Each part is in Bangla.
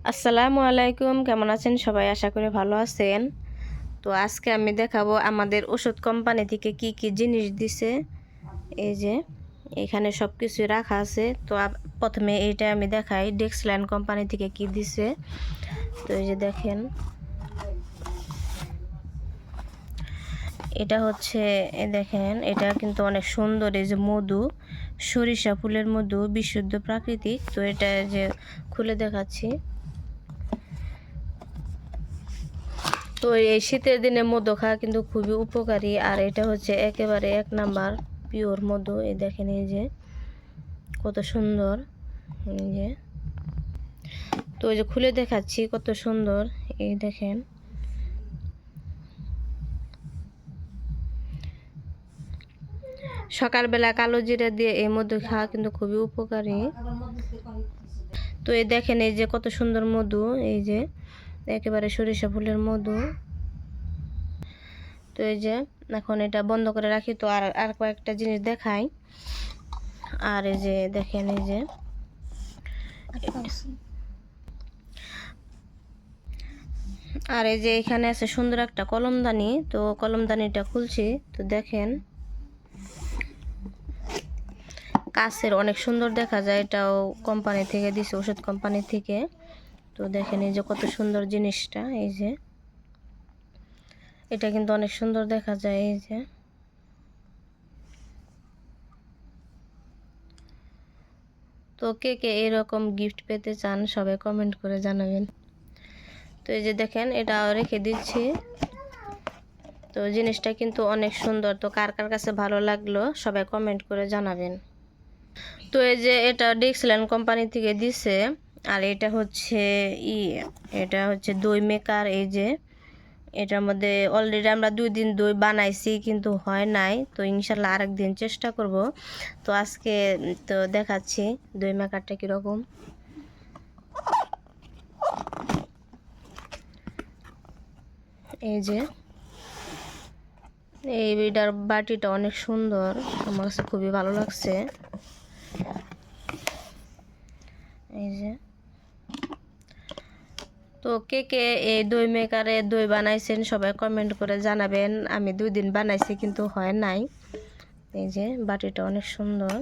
আসসালামু আলাইকুম, কেমন আছেন সবাই? আশা করি ভালো আছেন। তো আজকে আমি দেখাবো আমাদের ওষুধ কোম্পানি থেকে কি কি জিনিস দিছে। এই যে এখানে সব কিছু রাখা আছে। তো প্রথমে এইটা আমি দেখাই ডেক্সলাইন কোম্পানি থেকে কি দিছে। তো এই যে দেখেন, এটা হচ্ছে দেখেন, এটা কিন্তু অনেক সুন্দর। এই যে মধু, সরিষা ফুলের মধু, বিশুদ্ধ প্রাকৃতিক। তো এটা যে খুলে দেখাচ্ছি। তো এই শীতের দিনে মধু খাওয়া কিন্তু খুবই উপকারী। আর এটা হচ্ছে একেবারে 1 নাম্বার পিওর মধু। এই দেখেন, এই যে কত সুন্দর। এই যে, তো এই যে খুলে দেখাচ্ছি কত সুন্দর। এই দেখেন, সকালবেলা কালো জিরা দিয়ে এই মধু খাওয়া কিন্তু খুবই উপকারী। তো এই দেখেন, এই যে কত সুন্দর মধু। এই যে একেবারে সরিষা ফুলের মধু। তো এই যে এখন এটা বন্ধ করে রাখি। তো আর কয়েকটা জিনিস দেখাই। আর এই যে দেখেন, এই যে আর এই যে এখানে আছে সুন্দর একটা কলমদানি। তো কলমদানিটা খুলছি। তো দেখেন, কাছের অনেক সুন্দর দেখা যায়। এটাও কোম্পানি থেকে দিছে, ওষুধ কোম্পানি থেকে। তো দেখেন, এই যে কত সুন্দর জিনিসটা। এই যে এটা কিন্তু অনেক সুন্দর দেখা যায়। এই যে, তো কে কে এরকম গিফট পেতে চান সবাই কমেন্ট করে জানাবেন। তো এই যে দেখেন, এটা রেখে দিচ্ছি। তো জিনিসটা কিন্তু অনেক সুন্দর। তো কার কার কাছে ভালো লাগলো সবাই কমেন্ট করে জানাবেন। তো এই যে এটা ডেক্সলাইন কোম্পানি থেকে দিছে। আর এটা হচ্ছে এটা হচ্ছে দই মেকার। এই যে এটার মধ্যে অলরেডি আমরা 2 দিন দই বানাইছি, কিন্তু হয় নাই। তো ইনশাল্লাহ আরেকদিন চেষ্টা করব। তো আজকে তো দেখাচ্ছি দই মেকারটা কীরকম। এই যে এইটার বাটিটা অনেক সুন্দর, আমার কাছে খুবই ভালো লাগছে। এই যে, তো কে কে এই দই মেকারে দই বানাইছেন সবাই কমেন্ট করে জানাবেন। আমি 2 দিন বানাইছি, কিন্তু হয় নাই। এই যে বাটিটা অনেক সুন্দর।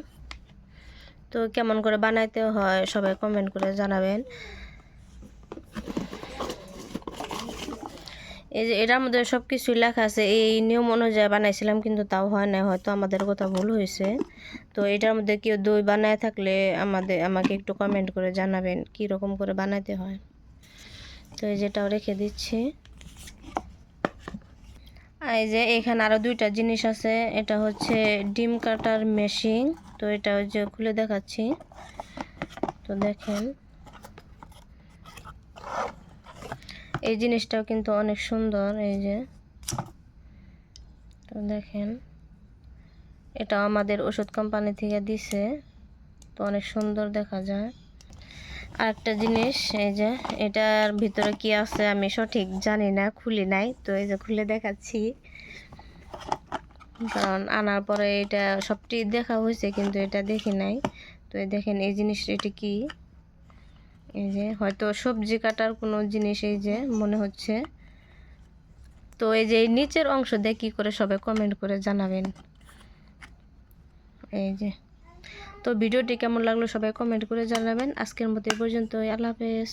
তো কেমন করে বানাইতে হয় সবাই কমেন্ট করে জানাবেন। এই যে এটার মধ্যে সব কিছুই লেখা আছে। এই নিয়ম অনুযায়ী বানাইছিলাম, কিন্তু তাও হয় না, হয়তো আমাদের কথা ভুল হয়েছে। তো এটার মধ্যে কেউ দই বানায় থাকলে আমাকে একটু কমেন্ট করে জানাবেন কি রকম করে বানাইতে হয়। তো এই যেটাও রেখে দিচ্ছি। এই যে এখানে আরো 2টা জিনিস আছে। এটা হচ্ছে ডিম কাটার মেশিন। তো এটা হচ্ছে খুলে দেখাচ্ছি। তো দেখেন, এই জিনিসটাও কিন্তু অনেক সুন্দর। এই যে, তো দেখেন, এটা আমাদের ওষুধ কোম্পানি থেকে দিছে। তো অনেক সুন্দর দেখা যায়। আরেকটা জিনিস, এই যে এটার ভিতরে কি আছে আমি সঠিক জানি না, খুলি নাই। তো এই যে খুলে দেখাচ্ছি, কারণ আনার পরে এটা সবটি দেখা হয়েছে, কিন্তু এটা দেখি নাই। তো এই দেখেন, এই জিনিসটা এটা কি, এই যে হয়তো সবজি কাটার কোনো জিনিস, এই যে মনে হচ্ছে। তো এই যে নিচের অংশ দিয়ে কী করে সবাই কমেন্ট করে জানাবেন। এই যে, তো ভিডিওটি কেমন লাগলো সবাই কমেন্ট করে জানাবেন। আজকের মতো এই পর্যন্তই। আল্লাহ হাফেজ।